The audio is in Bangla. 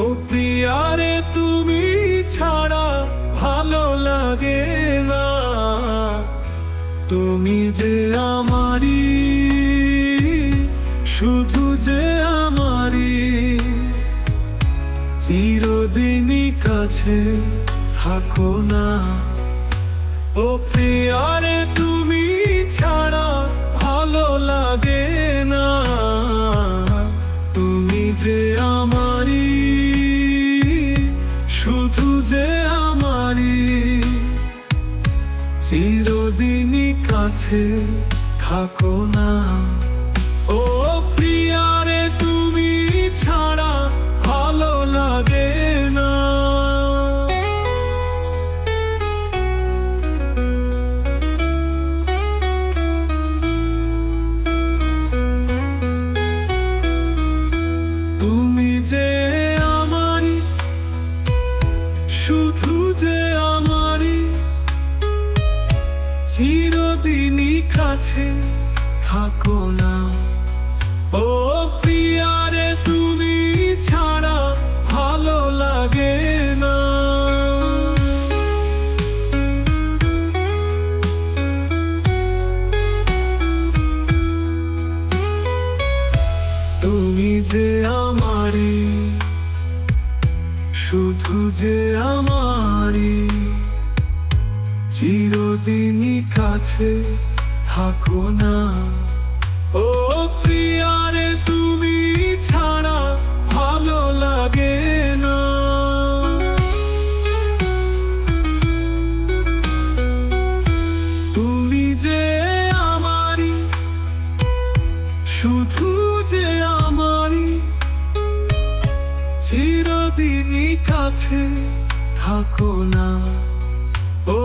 ও প্রিয়ারে তুমি ছাড়া ভালো লাগে না, তুমি যে আমারই, শুধু যে আমারই, চিরদিনই কাছে থাকো না। ও প্রিয়ারে তুমি ছাড়া ভালো লাগে না, তুমি যে আমারই, শুধু যে আমারই, চিরদিনই কাছে থাকো না। ও প্রিয়ারে তুমি ছাড়া ভালো লাগে না। তুমি যে আমারই, শুধু যে আমারই, চিরদিনই কাছে থাকো না। ও প্রিয়ারে তুমি ছাড়া ভালো লাগে না। তুমি যে আমারই, শুধু যে আমারই, চিরদিনই কাছে থাকো না। ও প্রিয়ারে তুমি ছাড়া ভালো লাগে না। তুমি যে আমারই, শুধু যে আমারই, চিরদিনই কাছে থাকো না। ও